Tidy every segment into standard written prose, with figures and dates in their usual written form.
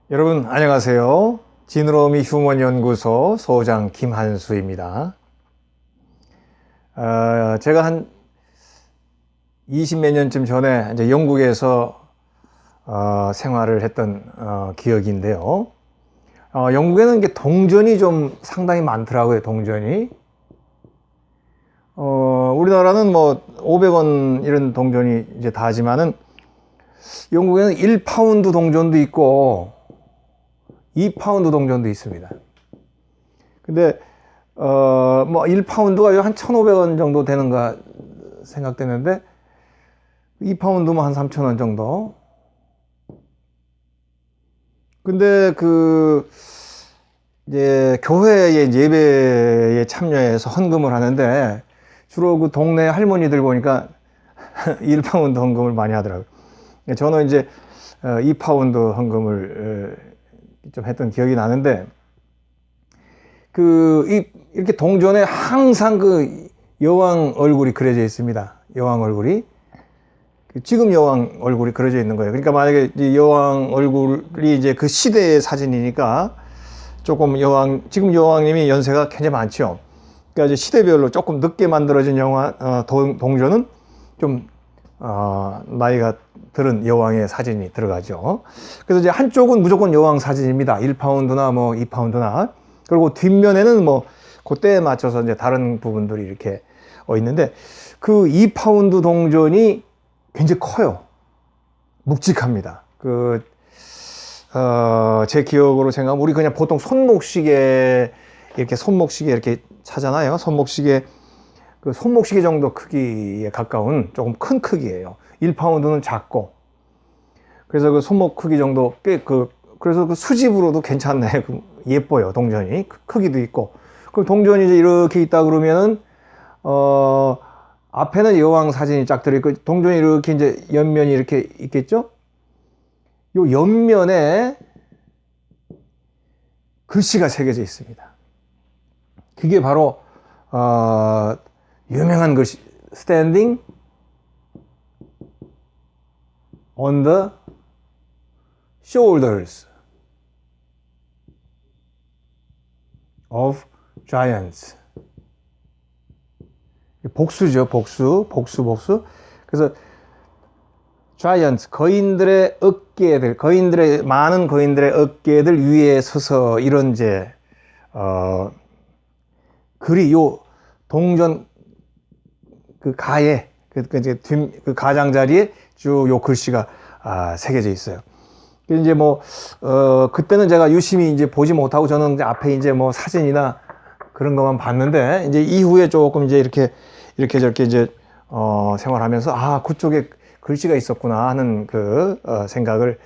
여러분 안녕하세요. 지느러미 휴먼연구소 소장 김한수입니다. 제가 한 20몇 년쯤 전에 이제 영국에서 생활을 했던 기억인데요. 영국에는 이게 동전이 좀 상당히 많더라고요. 동전이. 우리나라는 뭐 500원 이런 동전이 이제 다지만은 영국에는 1파운드 동전도 있고 2파운드 동전도 있습니다. 근데 뭐 1파운드가 한 1,500원 정도 되는가 생각되는데 2파운드면 한 3,000원 정도. 근데 이제 교회의 예배에 참여해서 헌금을 하는데 주로 그 동네 할머니들 보니까 1파운드 헌금을 많이 하더라고요. 저는 이제 2파운드 헌금을 좀 했던 기억이 나는데 이렇게 동전에 항상 그 여왕 얼굴이 그려져 있습니다. 여왕 얼굴이 지금 여왕 얼굴이 그려져 있는 거예요. 그러니까 만약에 여왕 얼굴이 이제 그 시대의 사진이니까 조금 지금 여왕님이 연세가 굉장히 많죠. 그러니까 이제 시대별로 조금 늦게 만들어진 동전은 좀 나이가 들은 여왕의 사진이 들어가죠. 그래서 이제 한쪽은 무조건 여왕 사진입니다. 1파운드나 뭐 2파운드나. 그리고 뒷면에는 뭐 그때에 맞춰서 이제 다른 부분들이 이렇게 있는데 그 2파운드 동전이 굉장히 커요. 묵직합니다. 제 기억으로 생각하면 우리 그냥 보통 손목시계 이렇게 차잖아요. 손목시계 정도 크기에 가까운 조금 큰 크기예요. 1파운드는 작고. 그래서 그 손목 크기 정도 그래서 그 수집으로도 괜찮네. 예뻐요, 동전이. 크기도 있고. 그럼 동전이 이제 이렇게 있다 그러면은, 앞에는 여왕 사진이 쫙 들어있고, 동전이 이렇게 이제 옆면이 이렇게 있겠죠? 요 옆면에 글씨가 새겨져 있습니다. 그게 바로, 유명한 글씨, Standing on the shoulders of giants. 복수죠, 복수. 그래서 giants, 많은 거인들의 어깨들 위에 서서 이런 이제, 글이 요 동전 가에, 그 가장자리에 쭉 요 글씨가 새겨져 있어요. 이제 뭐, 그때는 제가 유심히 이제 보지 못하고 저는 이제 앞에 이제 뭐 사진이나 그런 것만 봤는데, 이제 이후에 조금 이제 이렇게 저렇게 이제, 생활하면서, 그쪽에 글씨가 있었구나 하는 생각을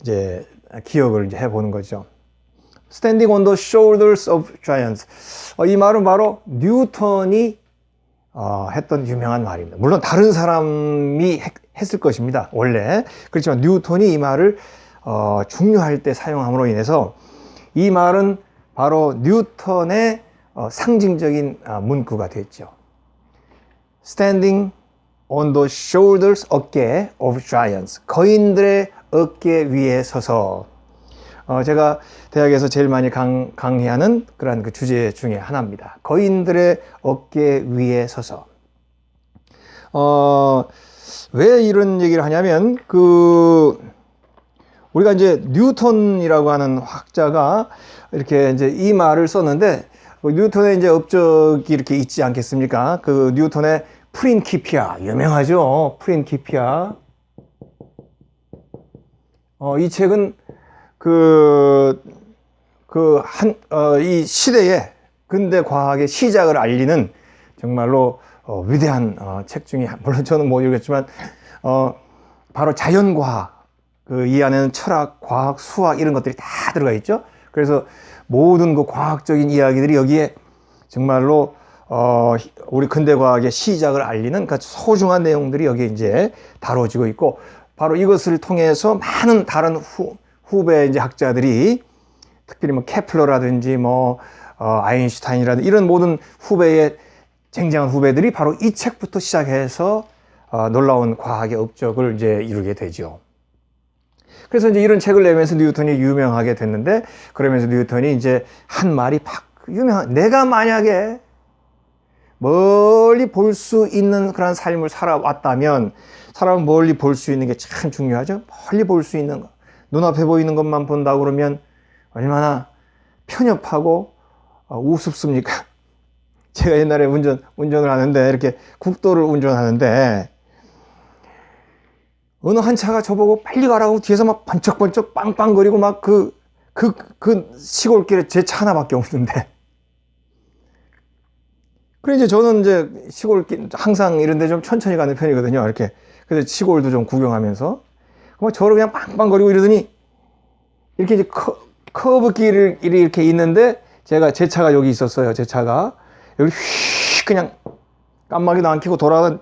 이제 기억을 이제 해보는 거죠. Standing on the shoulders of giants. 이 말은 바로 뉴턴이 했던 유명한 말입니다. 물론 다른 사람이 했을 것입니다. 원래. 그렇지만 뉴턴이 이 말을 중요할 때 사용함으로 인해서 이 말은 바로 뉴턴의 상징적인 문구가 됐죠. Standing on the shoulders, 어깨 of giants. 거인들의 어깨 위에 서서. 제가 대학에서 제일 많이 강의하는 그런 그 주제 중에 하나입니다. 거인들의 어깨 위에 서서. 왜 이런 얘기를 하냐면, 우리가 이제 뉴턴이라고 하는 학자가 이렇게 이제 이 말을 썼는데, 뉴턴의 이제 업적이 이렇게 있지 않겠습니까? 뉴턴의 프린키피아, 유명하죠? 프린키피아. 이 책은 이 시대에 근대 과학의 시작을 알리는 정말로 위대한 책 중에, 물론 저는 못 읽었지만, 바로 자연과학, 이 안에는 철학, 과학, 수학 이런 것들이 다 들어가 있죠. 그래서 모든 그 과학적인 이야기들이 여기에 정말로 우리 근대 과학의 시작을 알리는 그 소중한 내용들이 여기에 이제 다뤄지고 있고, 바로 이것을 통해서 많은 다른 후배 이제 학자들이, 특별히 뭐 케플러라든지 아인슈타인이라든지 이런 모든 후배의 쟁쟁한 후배들이 바로 이 책부터 시작해서 놀라운 과학의 업적을 이제 이루게 되죠. 그래서 이제 이런 책을 내면서 뉴턴이 유명하게 됐는데, 그러면서 뉴턴이 이제 한 말이 팍 유명한, 내가 만약에 멀리 볼 수 있는 그런 삶을 살아왔다면, 사람은 멀리 볼 수 있는 게 참 중요하죠. 멀리 볼 수 있는 거. 눈앞에 보이는 것만 본다고 그러면 얼마나 편협하고 우습습니까? 제가 옛날에 운전을 하는데, 이렇게 국도를 운전하는데, 어느 한 차가 저보고 빨리 가라고 뒤에서 막 번쩍번쩍 빵빵거리고 막 그 시골길에 제 차 하나밖에 없는데. 그래, 이제 저는 이제 시골길, 항상 이런데 좀 천천히 가는 편이거든요. 이렇게. 그래서 시골도 좀 구경하면서. 막 저를 그냥 빵빵거리고 이러더니, 이렇게 이제 커브 길이 이렇게 있는데, 제 차가 여기 있었어요. 제 차가. 여기 휙 그냥 깜빡이도 안 켜고 돌아가던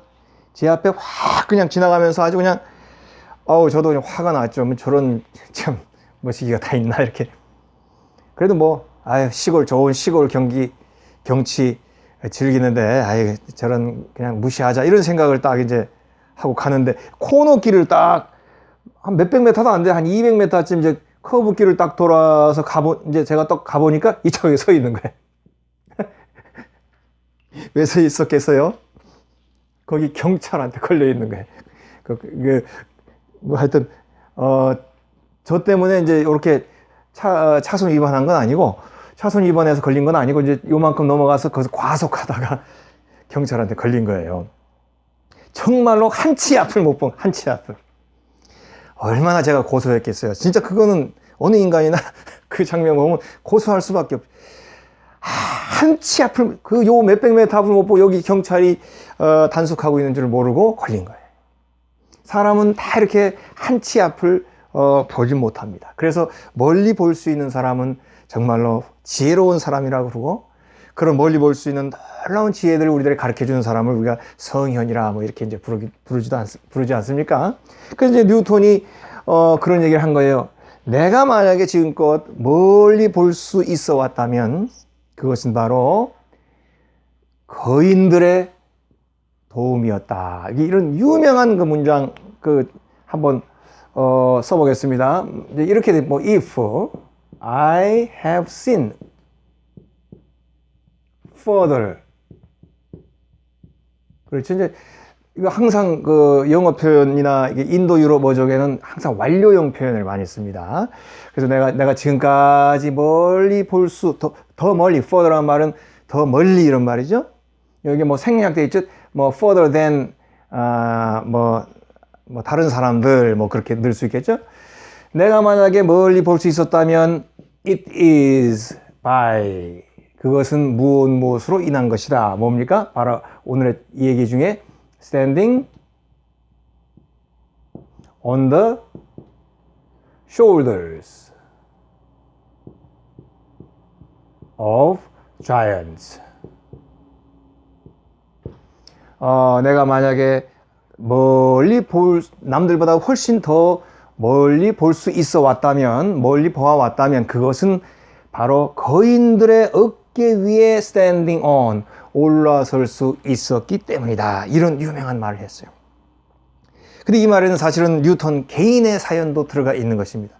제 앞에 확 그냥 지나가면서 아주 그냥, 저도 그냥 화가 났죠. 뭐 저런 참 멋지기가 다 있나, 이렇게. 그래도 뭐, 좋은 시골 경치 즐기는데, 저런 그냥 무시하자, 이런 생각을 딱 이제 하고 가는데, 코너길을 딱 한 몇백 미터도 안 돼, 한 200m쯤 이제 커브길을 딱 돌아서 이제 제가 딱 가보니까 이 차에 서 있는 거예요. 왜 서 있었겠어요? 거기 경찰한테 걸려 있는 거예요. 뭐 하여튼, 저 때문에 이제 이렇게 차선 위반한 건 아니고, 차선 위반해서 걸린 건 아니고, 이제 요만큼 넘어가서 거기서 과속하다가 경찰한테 걸린 거예요. 정말로 한 치 앞을 못 본, 한 치 앞을. 얼마나 제가 고소했겠어요. 진짜 그거는 어느 인간이나 그 장면 보면 고소할 수밖에 없죠. 한 치 앞을, 요 몇백 미터 앞을 못 보고 여기 경찰이 단속하고 있는 줄 모르고 걸린 거예요. 사람은 다 이렇게 한 치 앞을 보지 못합니다. 그래서 멀리 볼 수 있는 사람은 정말로 지혜로운 사람이라고 그러고, 그런 멀리 볼 수 있는 놀라운 지혜들을 우리들에게 가르쳐 주는 사람을 우리가 성현이라 뭐 이렇게 이제 부르지 않습니까? 그래서 이제 뉴턴이 그런 얘기를 한 거예요. 내가 만약에 지금껏 멀리 볼 수 있어 왔다면 그것은 바로 거인들의 도움이었다. 이런 유명한 그 문장 한번 써보겠습니다. 이렇게 뭐 if I have seen further. 그렇죠. 이제 이거 항상 그 영어 표현이나 이게 인도 유럽 어족에는 항상 완료형 표현을 많이 씁니다. 그래서 내가 지금까지 멀리 더 멀리, further란 말은 더 멀리 이런 말이죠. 여기 뭐 생략돼 있죠. 뭐 further than 뭐 다른 사람들 뭐 그렇게 넣을 수 있겠죠. 내가 만약에 멀리 볼 수 있었다면 it is by, 그것은 무엇으로 인한 것이다. 뭡니까? 바로 오늘의 이 얘기 중에 standing on the shoulders of giants. 내가 만약에 남들보다 훨씬 더 멀리 볼 수 있어 왔다면, 멀리 보아왔다면 그것은 바로 거인들의 어깨 위에 standing on, 올라설 수 있었기 때문이다. 이런 유명한 말을 했어요. 근데 이 말에는 사실은 뉴턴 개인의 사연도 들어가 있는 것입니다.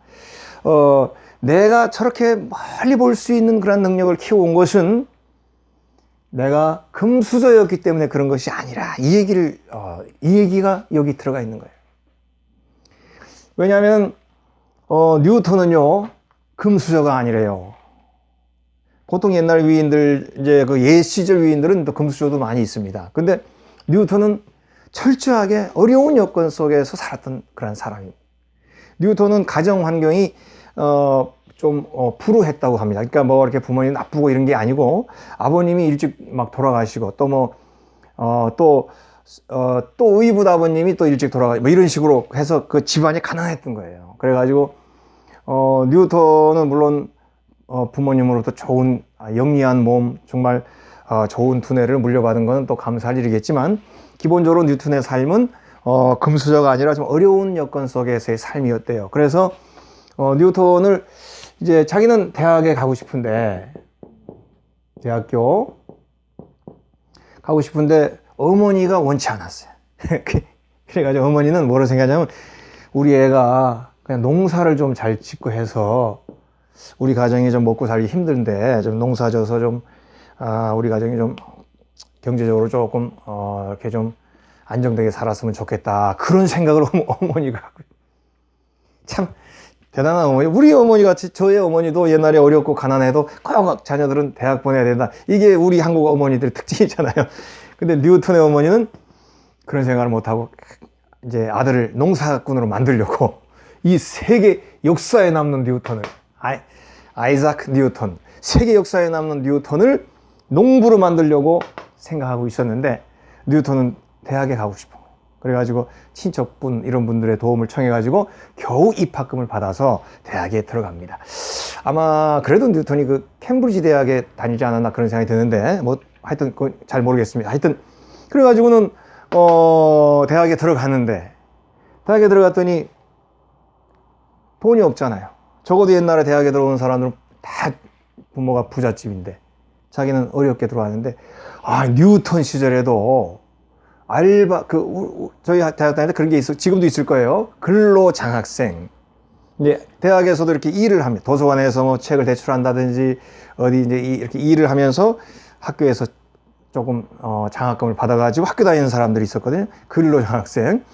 내가 저렇게 멀리 볼 수 있는 그런 능력을 키워온 것은 내가 금수저였기 때문에 그런 것이 아니라, 이 얘기가 여기 들어가 있는 거예요. 왜냐하면 뉴턴은요 금수저가 아니래요. 보통 옛날 위인들, 이제 그 옛 시절 위인들은 또 금수저도 많이 있습니다. 근데 뉴턴은 철저하게 어려운 여건 속에서 살았던 그런 사람입니다. 뉴턴은 가정 환경이 좀 불우했다고 합니다. 그러니까 뭐 이렇게 부모님 나쁘고 이런 게 아니고, 아버님이 일찍 막 돌아가시고, 또 의붓 아버님이 또 일찍 돌아가시고, 뭐 이런 식으로 해서 그 집안이 가난했던 거예요. 그래가지고 뉴턴은 물론 부모님으로부터 좋은 영리한 몸, 정말 좋은 두뇌를 물려받은 것은 또 감사할 일이겠지만, 기본적으로 뉴턴의 삶은 금수저가 아니라 좀 어려운 여건 속에서의 삶이었대요. 그래서 뉴턴을 이제 자기는 대학에 가고 싶은데, 대학교 가고 싶은데 어머니가 원치 않았어요. 그래가지고 어머니는 뭐를 생각하냐면, 우리 애가 그냥 농사를 좀 잘 짓고 해서 우리 가정이 좀 먹고 살기 힘든데 좀 농사 져서 좀 우리 가정이 좀 경제적으로 조금 이렇게 좀 안정되게 살았으면 좋겠다, 그런 생각을 어머니가 하고. 참 대단한 어머니. 우리 어머니 같이 저의 어머니도 옛날에 어렵고 가난해도 꼭 자녀들은 대학 보내야 된다, 이게 우리 한국 어머니들의 특징이잖아요. 근데 뉴턴의 어머니는 그런 생각을 못하고 이제 아들을 농사꾼으로 만들려고 이 세계 역사에 남는 뉴턴을, 아이작 뉴턴, 세계 역사에 남는 뉴턴을 농부로 만들려고 생각하고 있었는데, 뉴턴은 대학에 가고 싶어. 그래가지고 친척분 이런 분들의 도움을 청해가지고 겨우 입학금을 받아서 대학에 들어갑니다. 아마 그래도 뉴턴이 그 캠브리지 대학에 다니지 않았나 그런 생각이 드는데, 뭐 하여튼 잘 모르겠습니다. 하여튼 그래가지고는 대학에 들어갔는데, 대학에 들어갔더니 돈이 없잖아요. 적어도 옛날에 대학에 들어오는 사람들은 다 부모가 부잣집인데 자기는 어렵게 들어왔는데, 뉴턴 시절에도 알바, 저희 대학 다닐 때 그런 게 지금도 있을 거예요. 근로장학생. 이제 대학에서도 이렇게 일을 합니다. 도서관에서 뭐 책을 대출한다든지 어디 이제 이렇게 일을 하면서 학교에서 조금 장학금을 받아가지고 학교 다니는 사람들이 있었거든요. 근로장학생.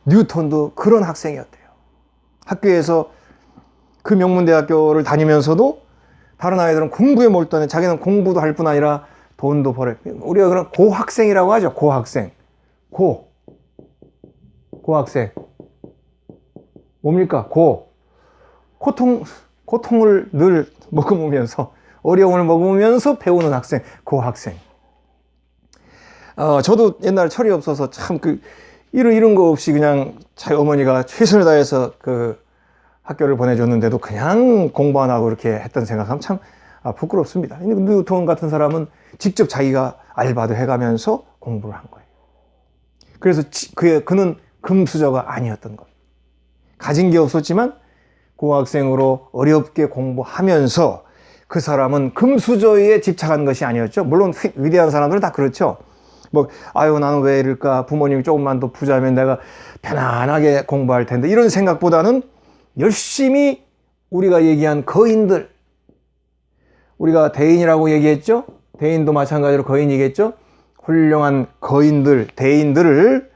뉴턴도 그런 학생이었대요. 학교에서 그 명문대학교를 다니면서도 다른 아이들은 공부에 몰두하는, 자기는 공부도 할 뿐 아니라 돈도 벌어요. 우리가 그런 고학생이라고 하죠. 고학생. 고학생. 뭡니까? 고통을 늘 머금으면서, 어려움을 머금으면서 배우는 학생, 고학생. 저도 옛날에 철이 없어서 참 이런 거 없이 그냥 자기 어머니가 최선을 다해서 학교를 보내줬는데도 그냥 공부 안 하고 이렇게 했던 생각하면 참 부끄럽습니다. 뉴턴 같은 사람은 직접 자기가 알바도 해가면서 공부를 한 거예요. 그래서 그는 금수저가 아니었던 거예요. 가진 게 없었지만 고학생으로 어렵게 공부하면서 그 사람은 금수저에 집착한 것이 아니었죠. 물론 위대한 사람들은 다 그렇죠. 나는 왜 이럴까? 부모님이 조금만 더 부자면 내가 편안하게 공부할 텐데, 이런 생각보다는 열심히 우리가 얘기한 거인들, 우리가 대인이라고 얘기했죠? 대인도 마찬가지로 거인이겠죠? 훌륭한 거인들, 대인들을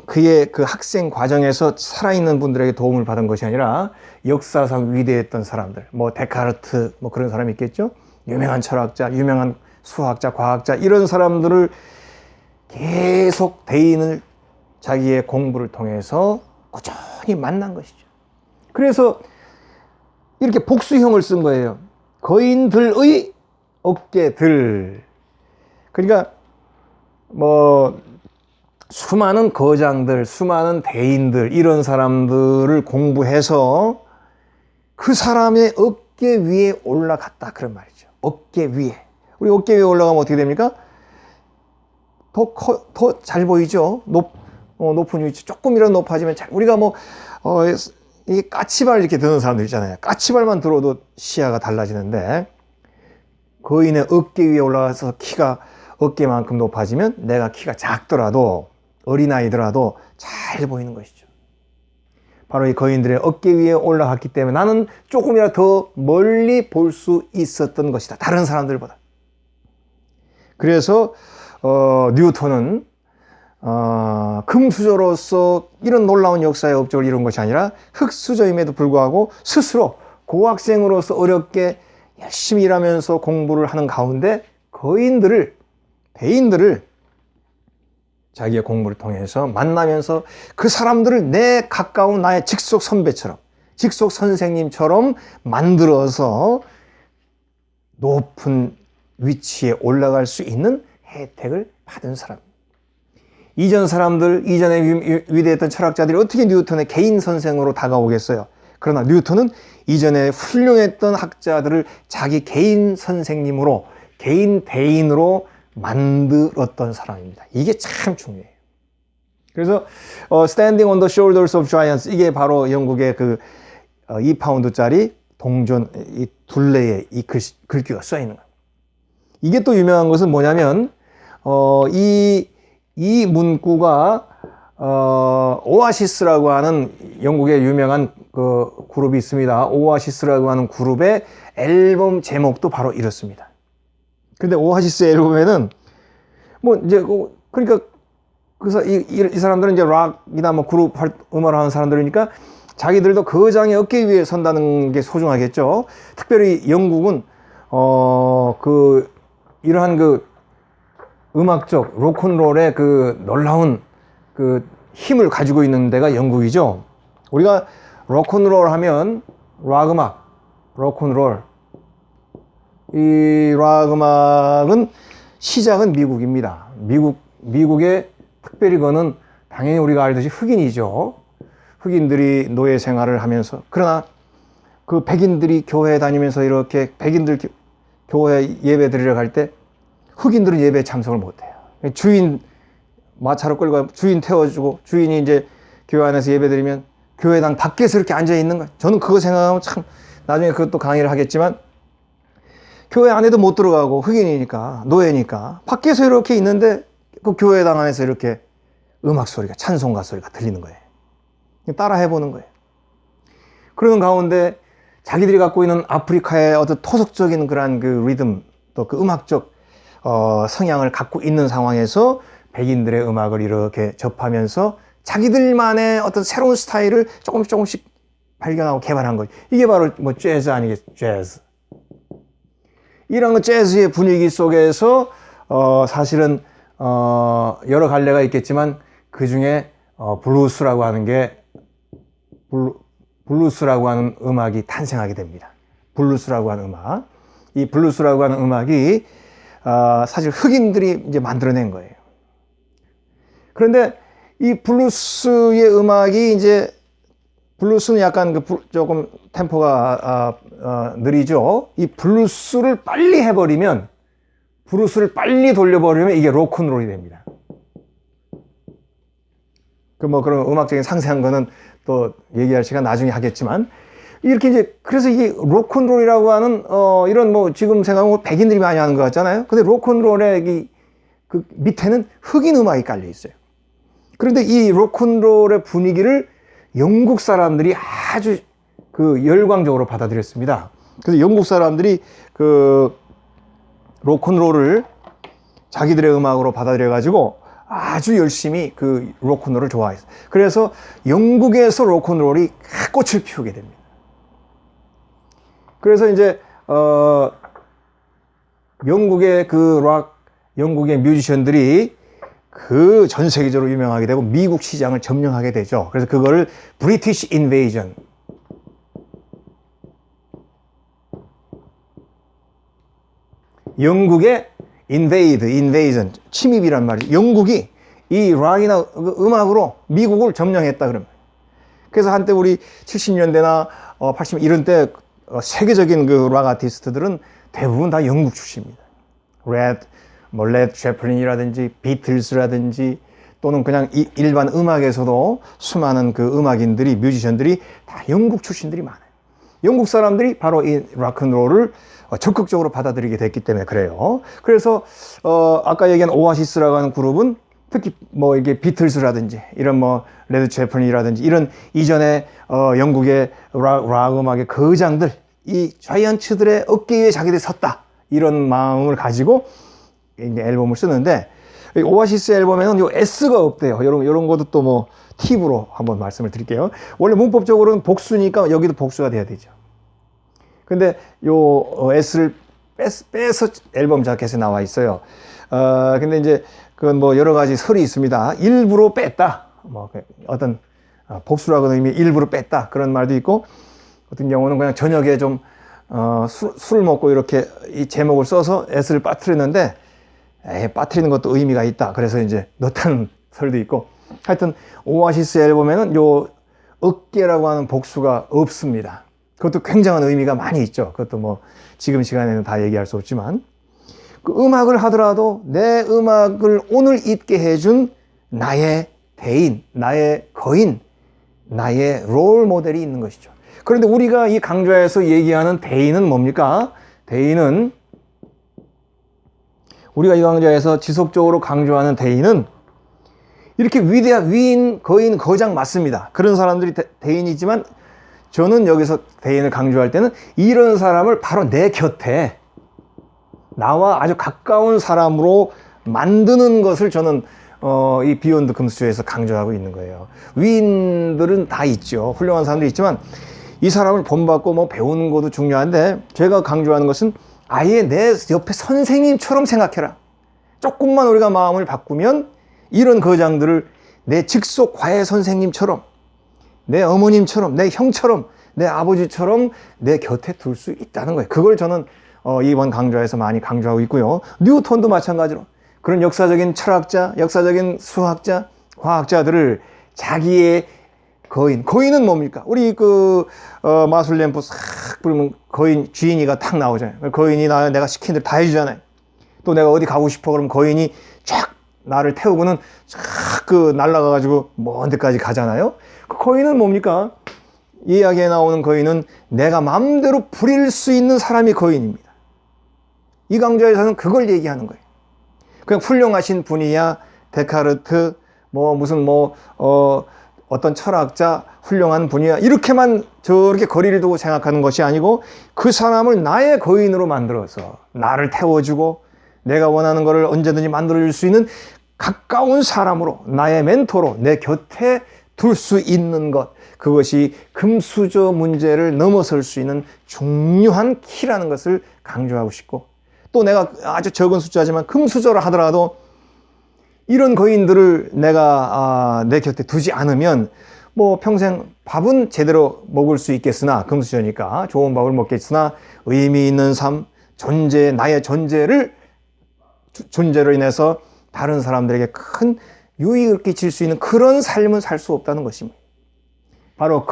그의 그 학생 과정에서 살아있는 분들에게 도움을 받은 것이 아니라 역사상 위대했던 사람들, 데카르트, 그런 사람이 있겠죠? 유명한 철학자, 유명한 수학자, 과학자, 이런 사람들을 계속 대인을 자기의 공부를 통해서 꾸준히 만난 것이죠. 그래서 이렇게 복수형을 쓴 거예요. 거인들의 어깨들. 그러니까 수많은 거장들, 수많은 대인들, 이런 사람들을 공부해서 그 사람의 어깨 위에 올라갔다, 그런 말이죠. 어깨 위에. 우리 어깨 위에 올라가면 어떻게 됩니까? 더 잘 보이죠? 높은 위치, 조금이라도 높아지면 우리가 이 까치발 이렇게 드는 사람들 있잖아요. 까치발만 들어도 시야가 달라지는데, 거인의 어깨 위에 올라가서 키가 어깨만큼 높아지면 내가 키가 작더라도, 어린아이더라도 잘 보이는 것이죠. 바로 이 거인들의 어깨 위에 올라갔기 때문에 나는 조금이라도 더 멀리 볼 수 있었던 것이다, 다른 사람들보다. 그래서 뉴턴은 금수저로서 이런 놀라운 역사의 업적을 이룬 것이 아니라 흙수저임에도 불구하고 스스로 고학생으로서 어렵게 열심히 일하면서 공부를 하는 가운데 대인들을 자기의 공부를 통해서 만나면서 그 사람들을 내 가까운 나의 직속 선배처럼, 직속 선생님처럼 만들어서 높은 위치에 올라갈 수 있는 혜택을 받은 사람. 이전에 위대했던 철학자들이 어떻게 뉴턴의 개인 선생으로 다가오겠어요? 그러나 뉴턴은 이전에 훌륭했던 학자들을 자기 개인 선생님으로, 개인 대인으로 만들었던 사람입니다. 이게 참 중요해요. 그래서 Standing on the Shoulders of Giants, 이게 바로 영국의 2파운드짜리 동전 이 둘레에 이 글귀가 써 있는 거예요. 이게 또 유명한 것은 뭐냐면 이 문구가 오아시스라고 하는 영국의 유명한 그 그룹이 있습니다. 오아시스라고 하는 그룹의 앨범 제목도 바로 이렇습니다. 근데 오아시스 앨범에는 뭐 이제 그러니까 그래서 이 사람들은 이제 락이나 뭐 그룹 음악을 하는 사람들이니까 자기들도 거장의 어깨 위에 선다는 게 소중하겠죠. 특별히 영국은 이러한 그 음악적 로큰롤의 그 놀라운 그 힘을 가지고 있는 데가 영국이죠. 우리가 로큰롤 하면 락 음악, 로큰롤, 이 락 음악은 시작은 미국입니다. 미국의 특별히 그거는 당연히 우리가 알듯이 흑인이죠. 흑인들이 노예 생활을 하면서, 그러나 그 백인들이 교회에 다니면서 이렇게 백인들 교회 예배 드리러 갈 때 흑인들은 예배에 참석을 못해요. 주인 마차로 끌고 주인 태워주고 주인이 이제 교회 안에서 예배 드리면 교회당 밖에서 이렇게 앉아 있는 거예요. 저는 그거 생각하면 참, 나중에 그것도 강의를 하겠지만, 교회 안에도 못 들어가고 흑인이니까, 노예니까 밖에서 이렇게 있는데 그 교회당 안에서 이렇게 음악 소리가, 찬송가 소리가 들리는 거예요. 따라 해보는 거예요. 그러는 가운데 자기들이 갖고 있는 아프리카의 어떤 토속적인 그런 그 리듬, 또 그 음악적 성향을 갖고 있는 상황에서 백인들의 음악을 이렇게 접하면서 자기들만의 어떤 새로운 스타일을 조금씩 발견하고 개발한 거죠. 이게 바로 뭐 재즈 아니겠어요? 재즈. 이런 재즈의 분위기 속에서 사실은 여러 갈래가 있겠지만 그 중에 블루스라고 하는 게 블루스라고 하는 음악이 탄생하게 됩니다. 블루스라고 하는 음악. 이 블루스라고 하는 음악이 사실 흑인들이 이제 만들어낸 거예요. 그런데 이 블루스의 음악이 이제, 블루스는 약간 조금 템포가 느리죠. 이 블루스를 빨리 해버리면, 블루스를 빨리 돌려버리면 이게 로큰롤이 됩니다. 그런 음악적인 상세한 거는 또 얘기할 시간 나중에 하겠지만, 이렇게 이제, 그래서 이게 로큰롤이라고 하는 이런 뭐 지금 생각하면 백인들이 많이 하는 것 같잖아요. 근데 로큰롤의 그 밑에는 흑인 음악이 깔려 있어요. 그런데 이 로큰롤의 분위기를 영국 사람들이 아주 그 열광적으로 받아들였습니다. 그래서 영국 사람들이 그 로큰롤을 자기들의 음악으로 받아들여 가지고 아주 열심히 그 로큰롤을 좋아했어요. 그래서 영국에서 로큰롤이 꽃을 피우게 됩니다. 그래서 이제 영국의 영국의 뮤지션들이 그 전 세계적으로 유명하게 되고 미국 시장을 점령하게 되죠. 그래서 그거를 브리티시 인베이전, 영국의 인베이전, 침입이란 말이죠. 영국이 이 락이나 음악으로 미국을 점령했다 그러면. 그래서 한때 우리 70년대나 80년 이런 때 세계적인 그 락 아티스트들은 대부분 다 영국 출신입니다. 레드 제플린이라든지 비틀스라든지, 또는 그냥 일반 음악에서도 수많은 그 음악인들이, 뮤지션들이 다 영국 출신들이 많아요. 영국 사람들이 바로 이 락앤롤을 적극적으로 받아들이게 됐기 때문에 그래요. 그래서 아까 얘기한 오아시스라고 하는 그룹은 특히 뭐 이게 비틀스라든지 이런 뭐 레드 제플린이라든지 이런 이전에 영국의 락 음악의 거장들, 이 자이언츠들의 어깨 위에 자기들이 섰다, 이런 마음을 가지고 이제 앨범을 쓰는데, 오아시스 앨범에는 요 S가 없대요. 이런 것도 또 뭐 팁으로 한번 말씀을 드릴게요. 원래 문법적으로는 복수니까 여기도 복수가 돼야 되죠. 근데 요 S를 빼서 앨범 자켓에 나와 있어요. 근데 이제 그건 뭐 여러 가지 설이 있습니다. 일부러 뺐다, 뭐 어떤 복수라고 하는 의미, 일부러 뺐다, 그런 말도 있고, 어떤 경우는 그냥 저녁에 좀 술을 먹고 이렇게 이 제목을 써서 S를 빠뜨렸는데, 빠뜨리는 것도 의미가 있다, 그래서 이제 넣다는 설도 있고, 하여튼 오아시스 앨범에는 요 어깨라고 하는 복수가 없습니다. 그것도 굉장한 의미가 많이 있죠. 그것도 뭐 지금 시간에는 다 얘기할 수 없지만, 그 음악을 하더라도 내 음악을 오늘 있게 해준 나의 대인, 나의 거인, 나의 롤 모델이 있는 것이죠. 그런데 우리가 이 강좌에서 얘기하는 대인은 뭡니까? 대인은, 우리가 이 강좌에서 지속적으로 강조하는 대인은 이렇게 위대한 위인, 거인, 거장 맞습니다. 그런 사람들이 대인이지만 저는 여기서 대인을 강조할 때는 이런 사람을 바로 내 곁에 나와 아주 가까운 사람으로 만드는 것을 저는 이 비욘드 금수저에서 강조하고 있는 거예요. 위인들은 다 있죠. 훌륭한 사람들이 있지만 이 사람을 본받고 뭐 배우는 것도 중요한데 제가 강조하는 것은 아예 내 옆에 선생님처럼 생각해라. 조금만 우리가 마음을 바꾸면 이런 거장들을 내 직속 과외 선생님처럼, 내 어머님처럼, 내 형처럼, 내 아버지처럼 내 곁에 둘 수 있다는 거예요. 그걸 저는 이번 강좌에서 많이 강조하고 있고요. 뉴턴도 마찬가지로 그런 역사적인 철학자, 역사적인 수학자, 과학자들을 자기의 거인은 뭡니까? 우리 마술 램프 싹 부르면 거인 지인이가 탁 나오잖아요. 거인이 내가 시킨 대로 다 해주잖아요. 또 내가 어디 가고 싶어 그러면 거인이 쫙 나를 태우고는 쫙 날아가가지고 먼 데까지 가잖아요. 그 거인은 뭡니까? 이 이야기에 나오는 거인은 내가 마음대로 부릴 수 있는 사람이 거인입니다. 이 강좌에서는 그걸 얘기하는 거예요. 그냥 훌륭하신 분이야 데카르트 어떤 철학자 훌륭한 분이야 이렇게만 저렇게 거리를 두고 생각하는 것이 아니고 그 사람을 나의 거인으로 만들어서 나를 태워주고 내가 원하는 것을 언제든지 만들어줄 수 있는 가까운 사람으로 나의 멘토로 내 곁에 둘 수 있는 것, 그것이 금수저 문제를 넘어설 수 있는 중요한 키라는 것을 강조하고 싶고, 또 내가 아주 적은 숫자지만 금수저라 하더라도 이런 거인들을 내가 내 곁에 두지 않으면 뭐 평생 밥은 제대로 먹을 수 있겠으나, 금수저니까 좋은 밥을 먹겠으나 의미 있는 삶, 나의 존재로 인해서 다른 사람들에게 큰 유익을 끼칠 수 있는 그런 삶은 살 수 없다는 것입니다. 바로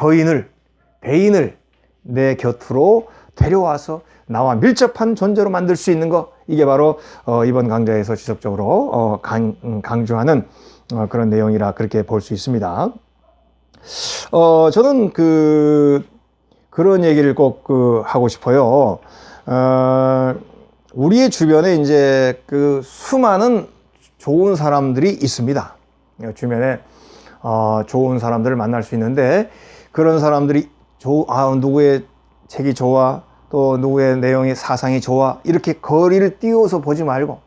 대인을 내 곁으로 데려와서 나와 밀접한 존재로 만들 수 있는 것, 이게 바로 이번 강좌에서 지속적으로 강조하는 그런 내용이라 그렇게 볼 수 있습니다. 저는 그런 얘기를 꼭 하고 싶어요. 우리의 주변에 이제 수많은 좋은 사람들이 있습니다. 주변에 좋은 사람들을 만날 수 있는데, 그런 사람들이 누구의 책이 좋아, 또 누구의 내용이 사상이 좋아, 이렇게 거리를 띄워서 보지 말고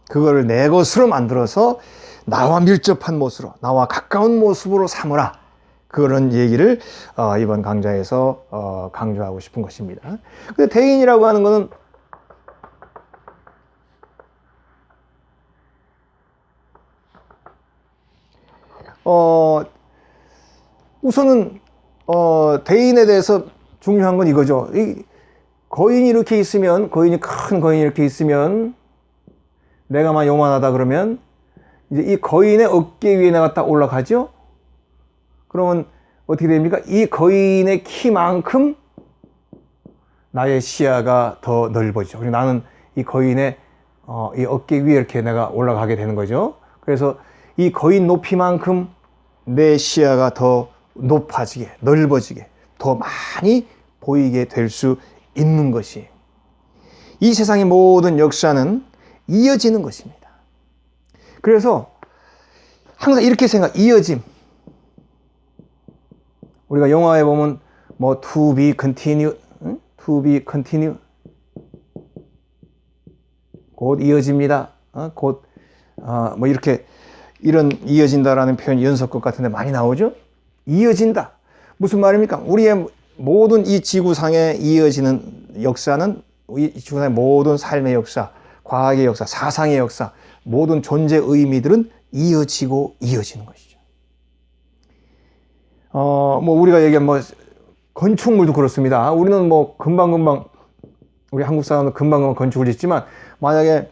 그거를 내 것으로 만들어서 나와 밀접한 모습으로, 나와 가까운 모습으로 삼으라, 그런 얘기를 이번 강좌에서 강조하고 싶은 것입니다. 근데 대인이라고 하는 것은 우선은 대인에 대해서 중요한 건 이거죠. 거인이 큰 거인이 이렇게 있으면, 내가만 요만하다 그러면 이제 이 거인의 어깨 위에 내가 딱 올라가죠. 그러면 어떻게 됩니까? 이 거인의 키만큼 나의 시야가 더 넓어지죠. 그리고 나는 이 거인의 이 어깨 위에 이렇게 내가 올라가게 되는 거죠. 그래서 이 거인 높이만큼 내 시야가 더 높아지게, 넓어지게, 더 많이 보이게 될 수 있는 것이, 이 세상의 모든 역사는 이어지는 것입니다. 그래서 항상 이렇게 이어짐. 우리가 영화에 보면 to be continue, 곧 이어집니다. 이런 이어진다라는 표현이 연속극 같은 데 많이 나오죠? 이어진다. 무슨 말입니까? 우리의 모든 이 지구상에 이어지는 역사는, 이 지구상의 모든 삶의 역사, 과학의 역사, 사상의 역사, 모든 존재 의미들은 이어지고 이어지는 것이죠. 우리가 얘기한 건축물도 그렇습니다. 우리는 금방금방, 우리 한국 사람은 금방금방 건축을 짓지만, 만약에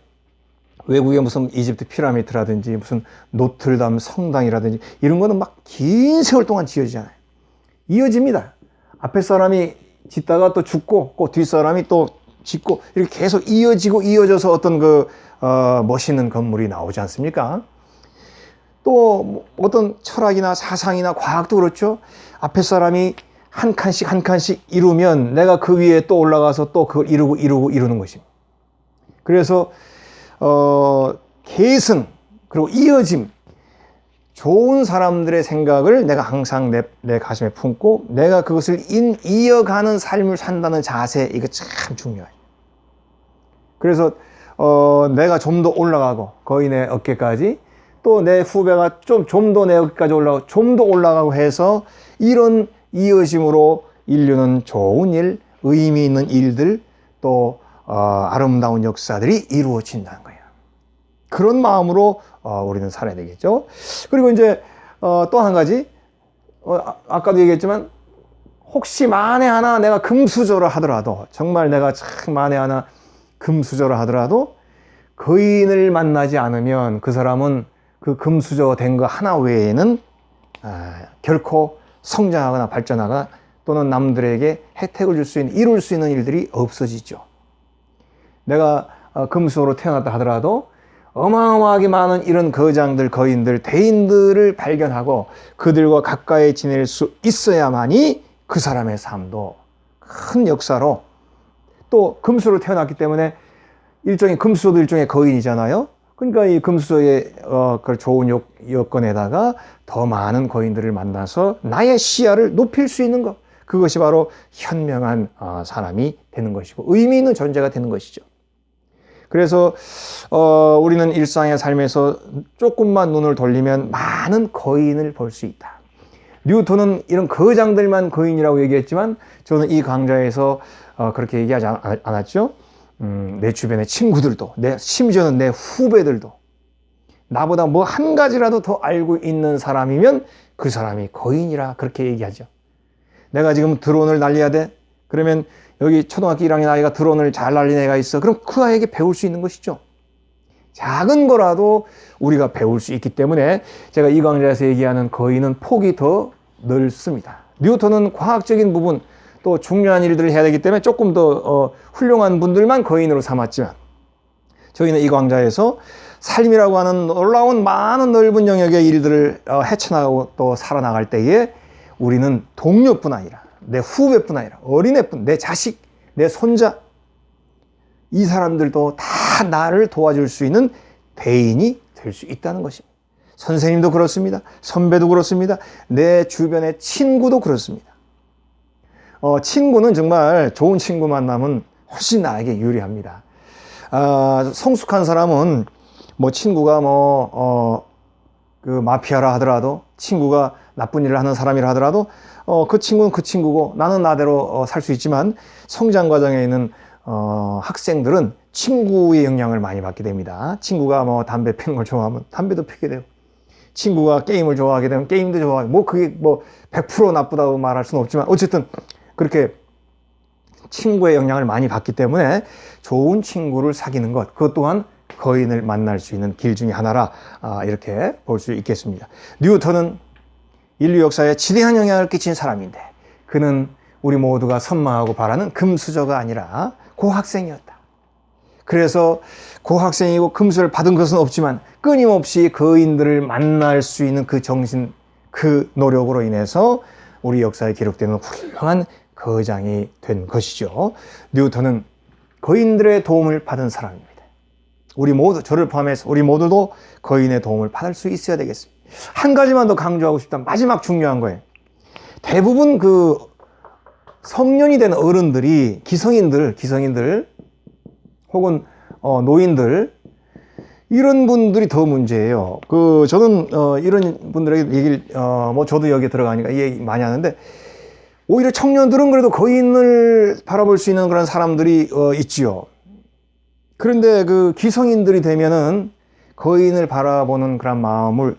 외국의 무슨 이집트 피라미드라든지 무슨 노틀담 성당이라든지 이런 거는 막 긴 세월 동안 지어지잖아요. 이어집니다. 앞에 사람이 짓다가 또 죽고, 뒷사람이 또 짓고, 이렇게 계속 이어져서 어떤 멋있는 건물이 나오지 않습니까? 또 어떤 철학이나 사상이나 과학도 그렇죠. 앞에 사람이 한 칸씩 이루면 내가 그 위에 또 올라가서 또 그걸 이루는 것입니다. 그래서 계승, 그리고 이어짐, 좋은 사람들의 생각을 내가 항상 내 가슴에 품고 내가 그것을 이어가는 삶을 산다는 자세, 이거 참 중요해요. 그래서 내가 좀 더 올라가고 거인의 어깨까지, 또 내 후배가 좀 더 내 어깨까지 올라가고 좀 더 올라가고 해서 이런 이어짐으로 인류는 좋은 일, 의미 있는 일들, 또 아름다운 역사들이 이루어진다는 거예요. 그런 마음으로 우리는 살아야 되겠죠. 그리고 이제 또 한 가지, 아까도 얘기했지만 혹시 만에 하나 내가 금수저를 하더라도, 정말 내가 참 만에 하나 금수저를 하더라도 거인을 만나지 않으면 그 사람은 그 금수저 된 거 하나 외에는 결코 성장하거나 발전하거나 또는 남들에게 혜택을 줄 수 있는, 이룰 수 있는 일들이 없어지죠. 내가 금수저로 태어났다 하더라도 어마어마하게 많은 이런 거장들, 거인들, 대인들을 발견하고 그들과 가까이 지낼 수 있어야만이 그 사람의 삶도 큰 역사로, 또 금수저로 태어났기 때문에 금수저도 일종의 거인이잖아요. 그러니까 이 금수저의 그 좋은 여건에다가 더 많은 거인들을 만나서 나의 시야를 높일 수 있는 것, 그것이 바로 현명한 사람이 되는 것이고 의미 있는 존재가 되는 것이죠. 그래서 우리는 일상의 삶에서 조금만 눈을 돌리면 많은 거인을 볼 수 있다. 뉴턴은 이런 거장들만 거인이라고 얘기했지만 저는 이 강좌에서 그렇게 얘기하지 않았죠. 내 주변의 친구들도, 심지어는 내 후배들도 나보다 뭐 한 가지라도 더 알고 있는 사람이면 그 사람이 거인이라 그렇게 얘기하죠. 내가 지금 드론을 날려야 돼? 그러면 여기 초등학교 1학년 아이가 드론을 잘 날리는 애가 있어. 그럼 그 아이에게 배울 수 있는 것이죠. 작은 거라도 우리가 배울 수 있기 때문에 제가 이 강좌에서 얘기하는 거인은 폭이 더 넓습니다. 뉴턴은 과학적인 부분, 또 중요한 일들을 해야 되기 때문에 조금 더 훌륭한 분들만 거인으로 삼았지만, 저희는 이 강좌에서 삶이라고 하는 놀라운 많은 넓은 영역의 일들을 헤쳐나가고 또 살아나갈 때에 우리는 동료뿐 아니라 내 후배뿐 아니라 어린애뿐, 내 자식, 내 손자, 이 사람들도 다 나를 도와줄 수 있는 대인이 될 수 있다는 것입니다. 선생님도 그렇습니다. 선배도 그렇습니다. 내 주변의 친구도 그렇습니다. 친구는 정말 좋은 친구 만나면 훨씬 나에게 유리합니다. 성숙한 사람은 뭐 친구가 그 마피아라 하더라도, 친구가 나쁜 일을 하는 사람이라 하더라도 그 친구는 그 친구고 나는 나대로 살 수 있지만, 성장 과정에 있는 학생들은 친구의 영향을 많이 받게 됩니다. 친구가 뭐 담배 피는 걸 좋아하면 담배도 피게 되고, 친구가 게임을 좋아하게 되면 게임도 좋아하고, 그게 100% 나쁘다고 말할 수는 없지만 어쨌든 그렇게 친구의 영향을 많이 받기 때문에 좋은 친구를 사귀는 것, 그것 또한 거인을 만날 수 있는 길 중에 하나라 이렇게 볼 수 있겠습니다. 뉴턴은 인류 역사에 지대한 영향을 끼친 사람인데, 그는 우리 모두가 선망하고 바라는 금수저가 아니라 고학생이었다. 그래서 고학생이고 금수저를 받은 것은 없지만 끊임없이 거인들을 만날 수 있는 그 정신, 그 노력으로 인해서 우리 역사에 기록되는 훌륭한 거장이 된 것이죠. 뉴턴은 거인들의 도움을 받은 사람입니다. 우리 모두, 저를 포함해서 우리 모두도 거인의 도움을 받을 수 있어야 되겠습니다. 한 가지만 더 강조하고 싶다. 마지막 중요한 거예요. 대부분 그 성년이 된 어른들이, 기성인들 혹은 노인들, 이런 분들이 더 문제예요. 저는 이런 분들에게 얘기를 저도 여기에 들어가니까 이 얘기 많이 하는데, 오히려 청년들은 그래도 거인을 바라볼 수 있는 그런 사람들이 있지요. 그런데 그 기성인들이 되면은 거인을 바라보는 그런 마음을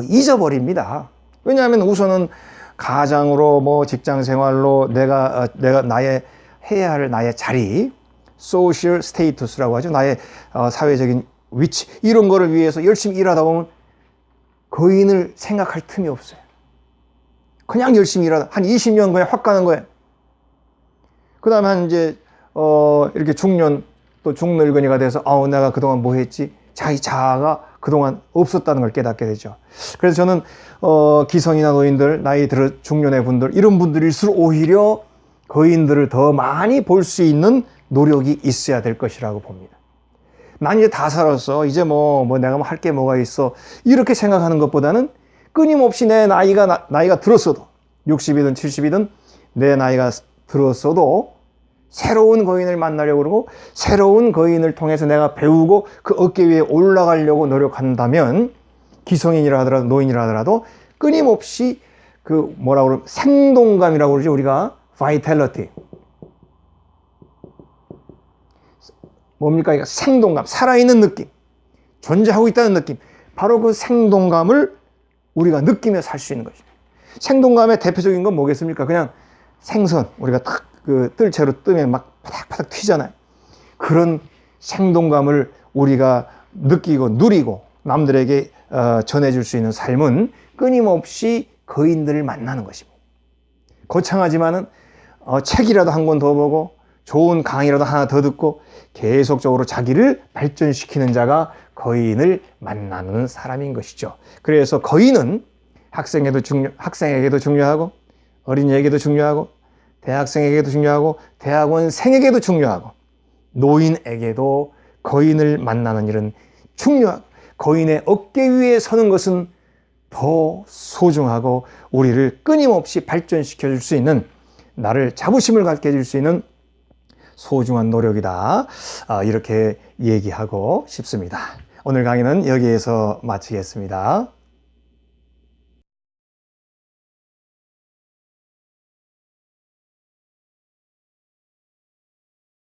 잊어버립니다. 왜냐하면 우선은 가장으로 직장 생활로 내가 나의 해야 할 나의 자리, 소셜 스테이투스라고 하죠. 나의 사회적인 위치, 이런 거를 위해서 열심히 일하다 보면 거인을 생각할 틈이 없어요. 그냥 열심히 일하다 한 20년 그냥 확 가는 거예요. 그 다음에 한 이제 이렇게 중년 또 중늙은이가 돼서 내가 그동안 뭐 했지? 자기 자아가 그동안 없었다는 걸 깨닫게 되죠. 그래서 저는 기성이나 노인들, 나이 들어 중년의 분들, 이런 분들일수록 오히려 거인들을 더 많이 볼 수 있는 노력이 있어야 될 것이라고 봅니다. 난 이제 다 살았어. 이제 내가 할 게 뭐가 있어. 이렇게 생각하는 것보다는 끊임없이 내 나이가 들었어도 60이든 70이든 내 나이가 들었어도 새로운 거인을 만나려고 그러고 새로운 거인을 통해서 내가 배우고 그 어깨 위에 올라가려고 노력한다면 기성인이라 하더라도 노인이라 하더라도 끊임없이 그 뭐라고 그러면 생동감이라고 그러죠. 우리가 vitality. 뭡니까? 이거 생동감, 살아있는 느낌, 존재하고 있다는 느낌. 바로 그 생동감을 우리가 느끼며 살 수 있는 것입니다. 생동감의 대표적인 건 뭐겠습니까? 그냥 생선, 우리가 탁 그 뜰채로 뜨면 막 파닥파닥 튀잖아요. 그런 생동감을 우리가 느끼고 누리고 남들에게 전해줄 수 있는 삶은 끊임없이 거인들을 만나는 것입니다. 거창하지만은 책이라도 한 권 더 보고 좋은 강의라도 하나 더 듣고 계속적으로 자기를 발전시키는 자가 거인을 만나는 사람인 것이죠. 그래서 거인은 학생에게도 중요하고 어린이에게도 중요하고 대학생에게도 중요하고 대학원생에게도 중요하고 노인에게도 거인을 만나는 일은 중요하고 거인의 어깨 위에 서는 것은 더 소중하고 우리를 끊임없이 발전시켜 줄 수 있는 나를 자부심을 갖게 해줄 수 있는 소중한 노력이다. 이렇게 얘기하고 싶습니다. 오늘 강의는 여기에서 마치겠습니다.